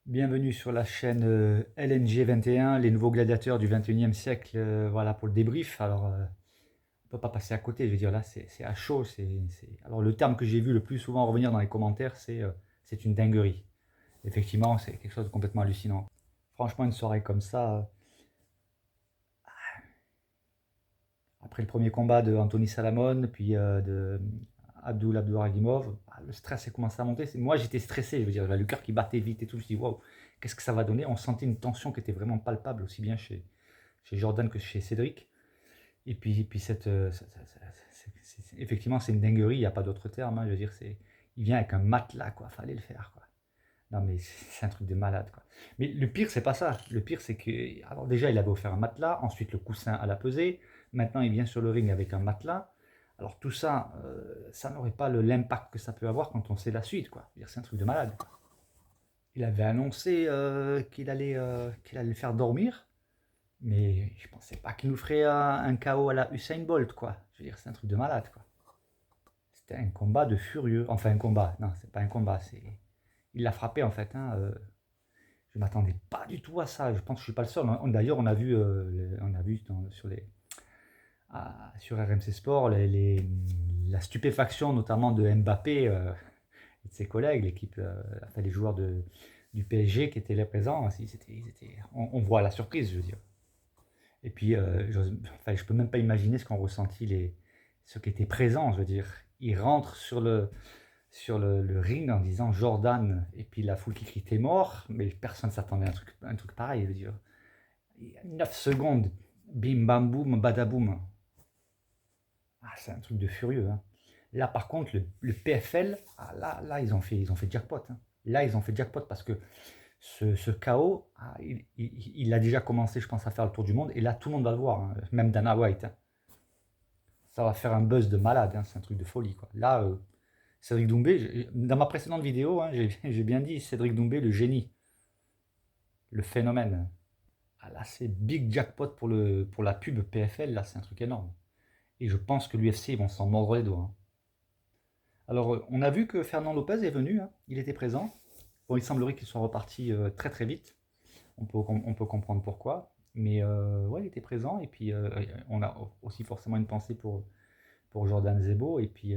Bienvenue sur la chaîne LNG21, les nouveaux gladiateurs du 21e siècle. Voilà pour le débrief. Alors, on peut pas passer à côté. Je veux dire, là, c'est à chaud. Alors, le terme que j'ai vu le plus souvent revenir dans les commentaires, c'est une dinguerie. Effectivement, c'est quelque chose de complètement hallucinant. Franchement, une soirée comme ça, après le premier combat de Anthony Salamone, puis de Abduragimov, le stress a commencé à monter. Moi, j'étais stressé. Je veux dire, le cœur qui battait vite et tout. Je me suis dit, waouh, qu'est-ce que ça va donner? On sentait une tension qui était vraiment palpable, aussi bien chez Jordan que chez Cédric. Et puis effectivement, c'est une dinguerie, il n'y a pas d'autre terme. Hein, je veux dire, il vient avec un matelas, quoi. Fallait le faire, quoi. Non, mais c'est un truc de malade, quoi. Mais le pire, c'est pas ça. Le pire, c'est que, alors déjà, il avait offert un matelas, ensuite le coussin à la pesée. Maintenant, il vient sur le ring avec un matelas. Alors tout ça, ça n'aurait pas l'impact que ça peut avoir quand on sait la suite, quoi. Je veux dire, c'est un truc de malade, quoi. Il avait annoncé qu'il allait le faire dormir. Mais je pensais pas qu'il nous ferait un KO à la Usain Bolt, quoi. Je veux dire, c'est un truc de malade, quoi. C'était un combat de furieux. Enfin, un combat. Non, c'est pas un combat. Il l'a frappé, en fait. Hein. Je m'attendais pas du tout à ça. Je pense que je suis pas le seul. D'ailleurs, on a vu sur RMC Sport la stupéfaction, notamment de Mbappé et de ses collègues, l'équipe, enfin, les joueurs du PSG qui étaient là présents. On voit la surprise, je veux dire. Et puis, enfin, je peux même pas imaginer ce qu'ont ressenti ceux qui étaient présents. Je veux dire, ils rentrent sur le ring en disant Jordan, et puis la foule qui crie t'es mort, mais personne ne s'attendait à un truc pareil. Je veux dire, 9 secondes, bim bam boum, badaboum. Ah, c'est un truc de furieux. Hein. Là, par contre, le PFL, ah, là, ils ont fait jackpot. Hein. Là, ils ont fait jackpot parce que ce chaos, il a déjà commencé, je pense, à faire le tour du monde. Et là, tout le monde va le voir, hein. Même Dana White. Hein. Ça va faire un buzz de malade. Hein. C'est un truc de folie, quoi. Là, Cédric Doumbé, dans ma précédente vidéo, hein, j'ai bien dit Cédric Doumbé, le génie, le phénomène. Ah, là, c'est big jackpot pour la pub PFL. Là, c'est un truc énorme. Et je pense que l'UFC, ils vont s'en mordre les doigts. Hein. Alors, on a vu que Fernand Lopez est venu. Hein. Il était présent. Bon, il semblerait qu'ils soient repartis très très vite. On peut comprendre pourquoi. Mais ouais, il était présent. Et puis, on a aussi forcément une pensée pour Jordan Zebo. Et puis,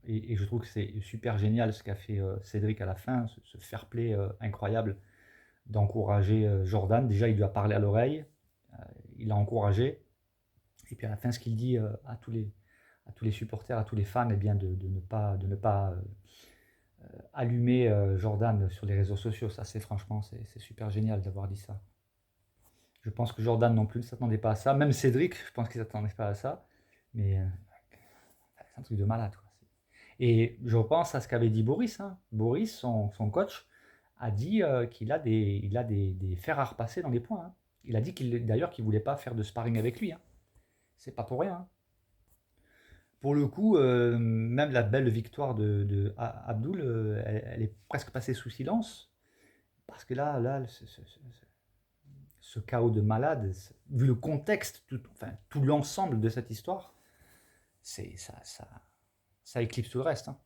et je trouve que c'est super génial ce qu'a fait Cédric à la fin, ce fair play incroyable d'encourager Jordan. Déjà, il lui a parlé à l'oreille. euh, il l'a encouragé. Et puis à la fin, ce qu'il dit à tous les supporters, à tous les fans, eh bien de ne pas allumer Jordan sur les réseaux sociaux. Ça, c'est super génial d'avoir dit ça. Je pense que Jordan non plus ne s'attendait pas à ça. Même Cédric, je pense qu'il ne s'attendait pas à ça. Mais c'est un truc de malade, quoi. Et je repense à ce qu'avait dit Boris. Hein. Boris, son coach, a dit qu'il a des fers à repasser dans les points. Hein. Il a dit d'ailleurs qu'il ne voulait pas faire de sparring avec lui. Hein. C'est pas pour rien. Hein. Pour le coup, même la belle victoire de Abdul, elle est presque passée sous silence. Parce que là ce chaos de malade, vu le contexte, enfin, tout l'ensemble de cette histoire, ça éclipse tout le reste. Hein.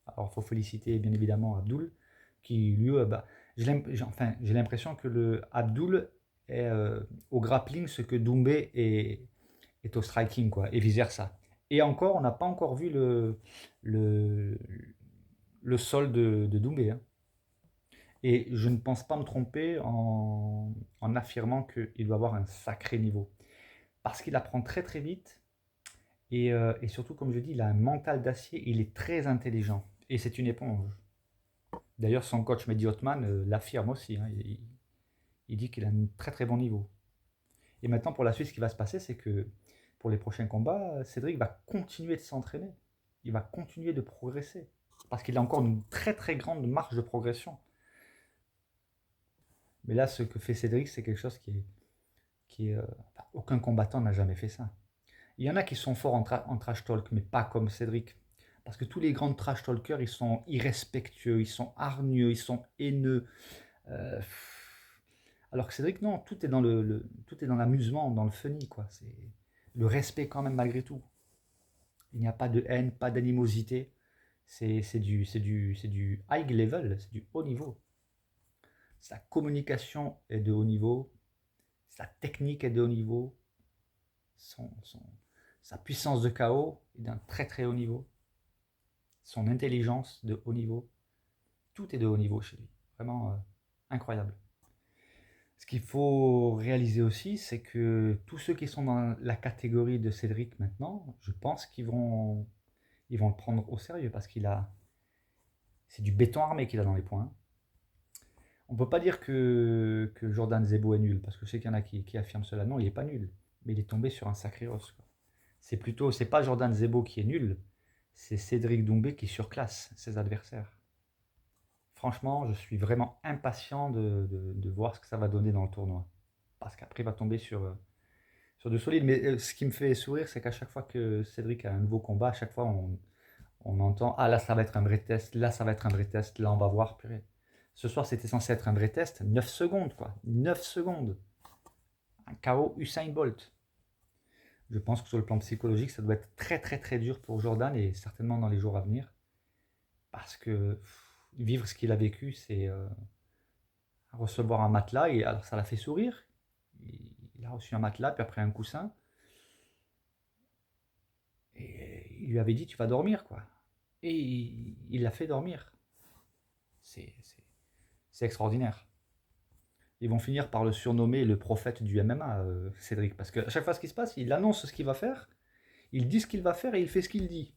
Alors, il faut féliciter bien évidemment Abdul, qui lui, j'ai l'impression que le Abdul est au grappling ce que Doumbé est au striking, quoi, et vice versa. Et encore, on n'a pas encore vu le, le sol de Doumbé. Hein. Et je ne pense pas me tromper en affirmant qu'il doit avoir un sacré niveau. Parce qu'il apprend très très vite. Et surtout, comme je dis, il a un mental d'acier. Il est très intelligent. Et c'est une éponge. D'ailleurs, son coach Mehdi Othman l'affirme aussi. Hein. Il dit qu'il a un très très bon niveau. Et maintenant, pour la suite, ce qui va se passer, c'est que pour les prochains combats, Cédric va continuer de s'entraîner. Il va continuer de progresser. Parce qu'il a encore une très très grande marge de progression. Mais là, ce que fait Cédric, c'est quelque chose enfin, aucun combattant n'a jamais fait ça. Il y en a qui sont forts en trash talk, mais pas comme Cédric. Parce que tous les grands trash talkers, ils sont irrespectueux, ils sont hargneux, ils sont haineux. Euh, alors que Cédric, non, tout est dans l'amusement, dans le funny, quoi. C'est le respect quand même malgré tout. Il n'y a pas de haine, pas d'animosité. C'est du high level, c'est du haut niveau. sa communication est de haut niveau, sa technique est de haut niveau, son, son- sa puissance de KO est d'un très très haut niveau, son intelligence de haut niveau, tout est de haut niveau chez lui. Vraiment incroyable. Ce qu'il faut réaliser aussi, c'est que tous ceux qui sont dans la catégorie de Cédric maintenant, je pense ils vont le prendre au sérieux parce c'est du béton armé qu'il a dans les points. On ne peut pas dire que Jordan Zebo est nul, parce que je sais qu'il y en a qui affirment cela. Non, il n'est pas nul, mais il est tombé sur un sacré os, quoi. C'est pas Jordan Zebo qui est nul, c'est Cédric Doumbé qui surclasse ses adversaires. Franchement, je suis vraiment impatient de voir ce que ça va donner dans le tournoi. Parce qu'après, il va tomber sur de solides. Mais ce qui me fait sourire, c'est qu'à chaque fois que Cédric a un nouveau combat, à chaque fois, on entend: ah là, ça va être un vrai test, là, ça va être un vrai test, là, on va voir, purée. Ce soir, c'était censé être un vrai test. 9 secondes, quoi. 9 secondes. Un KO Usain Bolt. Je pense que sur le plan psychologique, ça doit être très, très, très dur pour Jordan et certainement dans les jours à venir. Parce que vivre ce qu'il a vécu, c'est recevoir un matelas. Et alors, ça l'a fait sourire. Il a reçu un matelas, puis après un coussin. Et il lui avait dit: tu vas dormir, quoi. Et il l'a fait dormir. C'est extraordinaire. Ils vont finir par le surnommer le prophète du MMA, Cédric. Parce qu'à chaque fois ce qui se passe, il annonce ce qu'il va faire, il dit ce qu'il va faire et il fait ce qu'il dit.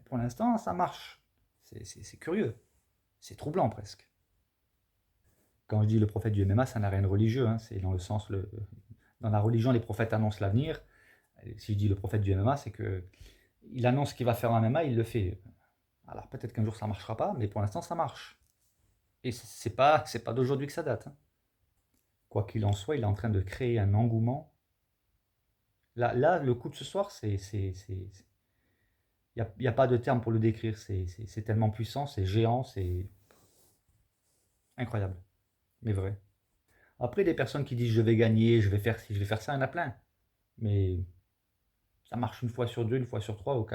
Pour l'instant, ça marche. C'est curieux. C'est troublant presque. Quand je dis le prophète du MMA, ça n'a rien de religieux. Hein. C'est dans le sens, dans la religion, les prophètes annoncent l'avenir. Si je dis le prophète du MMA, c'est que il annonce qu'il va faire un MMA, il le fait. Alors peut-être qu'un jour ça ne marchera pas, mais pour l'instant ça marche. Et c'est pas d'aujourd'hui que ça date. Hein. Quoi qu'il en soit, il est en train de créer un engouement. Là, le coup de ce soir, y a pas de terme pour le décrire. C'est tellement puissant, c'est géant, c'est incroyable, mais vrai. Après, des personnes qui disent je vais gagner, je vais faire ci, je vais faire ça, il y en a plein. Mais ça marche une fois sur deux, une fois sur trois.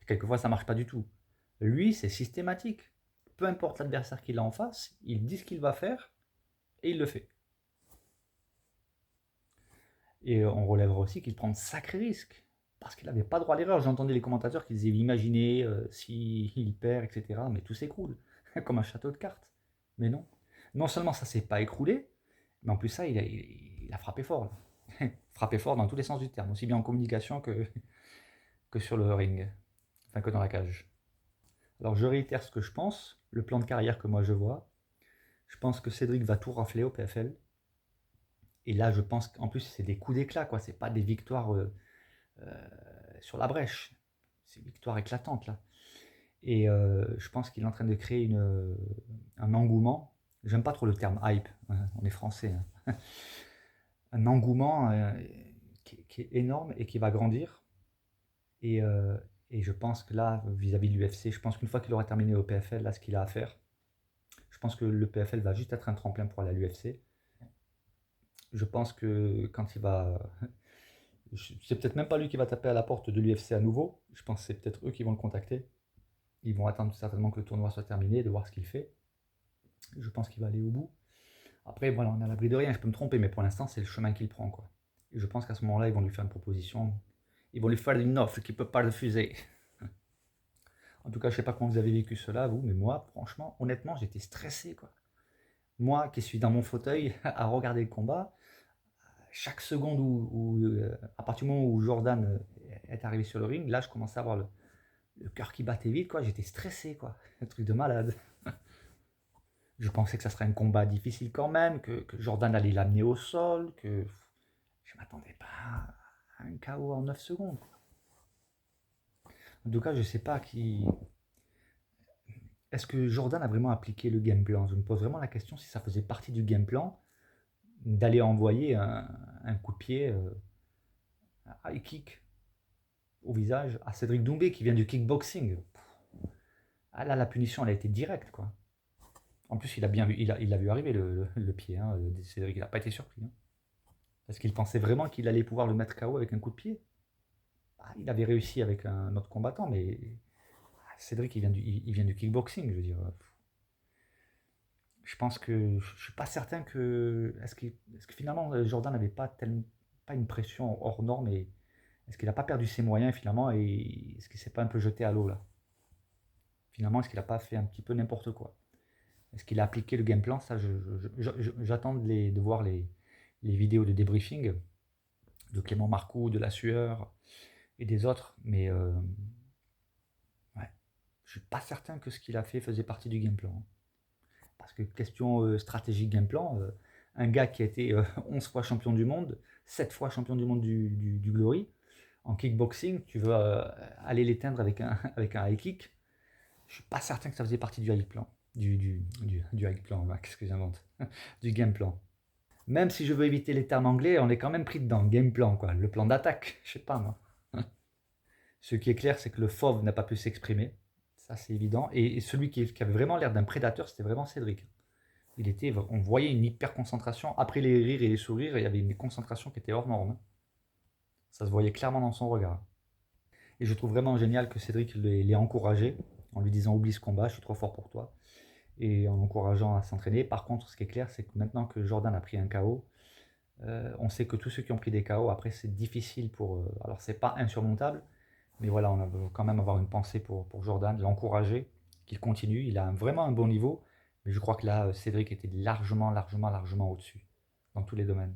Quelquefois, ça marche pas du tout. Lui, c'est systématique. Peu importe l'adversaire qu'il a en face, il dit ce qu'il va faire et il le fait. Et on relèvera aussi qu'il prend de sacrés risques. Parce qu'il n'avait pas droit à l'erreur. J'entendais les commentateurs qui disaient imaginez s'il perd, etc. Mais tout s'écroule, comme un château de cartes. Mais non. Non seulement ça ne s'est pas écroulé, mais en plus ça, il a frappé fort. Frappé fort dans tous les sens du terme, aussi bien en communication que sur le ring, enfin que dans la cage. Alors je réitère ce que je pense, le plan de carrière que moi je vois. Je pense que Cédric va tout rafler au PFL. Et là, je pense qu'en plus, c'est des coups d'éclat, quoi. C'est pas des victoires euh, sur la brèche. C'est une victoire éclatante là. Et je pense qu'il est en train de créer un engouement. J'aime pas trop le terme hype, hein, on est français. Hein. Un engouement qui est énorme et qui va grandir. Et, euh, et je pense que là, vis-à-vis de l'UFC, je pense qu'une fois qu'il aura terminé au PFL, là, ce qu'il a à faire, je pense que le PFL va juste être un tremplin pour aller à l'UFC. Je pense que quand il va. C'est peut-être même pas lui qui va taper à la porte de l'UFC à nouveau. Je pense que c'est peut-être eux qui vont le contacter. Ils vont attendre certainement que le tournoi soit terminé, de voir ce qu'il fait. Je pense qu'il va aller au bout. Après, voilà, on est à l'abri de rien, je peux me tromper, mais pour l'instant, c'est le chemin qu'il prend, quoi. Et je pense qu'à ce moment-là, ils vont lui faire une proposition. Ils vont lui faire une offre qu'il ne peut pas refuser. En tout cas, je ne sais pas comment vous avez vécu cela, vous, mais moi, franchement, honnêtement, j'étais stressé, quoi. Moi, qui suis dans mon fauteuil à regarder le combat, chaque seconde à partir du moment où Jordan est arrivé sur le ring, là, je commençais à avoir le cœur qui battait vite, quoi. J'étais stressé, quoi. Un truc de malade. Je pensais que ça serait un combat difficile quand même, que Jordan allait l'amener au sol, que je ne m'attendais pas à un KO en 9 secondes. En tout cas, je ne sais pas qui. Est-ce que Jordan a vraiment appliqué le game plan? Je me pose vraiment la question si ça faisait partie du game plan d'aller envoyer un coup de pied high kick au visage à Cédric Doumbé qui vient du kickboxing. Ah là, la punition, elle a été directe, quoi. En plus, il a bien vu, il a vu arriver le pied, hein, Cédric. Il n'a pas été surpris. Hein, parce qu'il pensait vraiment qu'il allait pouvoir le mettre KO avec un coup de pied. Ah, il avait réussi avec un autre combattant, mais Cédric, il vient du kickboxing, je veux dire. Je pense que je suis pas certain que est-ce que finalement Jordan n'avait pas une pression hors norme et est-ce qu'il n'a pas perdu ses moyens finalement et est-ce qu'il s'est pas un peu jeté à l'eau là? Finalement, est-ce qu'il n'a pas fait un petit peu n'importe quoi? Est-ce qu'il a appliqué le game plan? Ça, j'attends de voir les vidéos de débriefing de Clément Marcoux, de La Sueur et des autres, mais ouais, je suis pas certain que ce qu'il a fait faisait partie du game plan. Parce que question stratégie game plan, un gars qui a été 11 fois champion du monde, 7 fois champion du monde du Glory, en kickboxing, tu veux aller l'éteindre avec avec un high kick, je suis pas certain que ça faisait partie du high plan. Du high plan, qu'est-ce que j'invente? Du game plan. Même si je veux éviter les termes anglais, on est quand même pris dedans. Game plan, quoi. Le plan d'attaque, je sais pas moi. Ce qui est clair, c'est que le fauve n'a pas pu s'exprimer. Ça, c'est évident. Et celui qui avait vraiment l'air d'un prédateur, c'était vraiment Cédric. On voyait une hyper concentration. Après les rires et les sourires, il y avait une concentration qui était hors norme. Ça se voyait clairement dans son regard. Et je trouve vraiment génial que Cédric l'ait encouragé en lui disant oublie ce combat, je suis trop fort pour toi. Et en encourageant à s'entraîner. Par contre, ce qui est clair, c'est que maintenant que Jordan a pris un KO, on sait que tous ceux qui ont pris des KO, après c'est difficile pour eux. Alors c'est pas insurmontable, mais voilà, on veut quand même avoir une pensée pour Jordan, l'encourager, qu'il continue. Il a vraiment un bon niveau, mais je crois que là, Cédric était largement, largement, largement au-dessus, dans tous les domaines.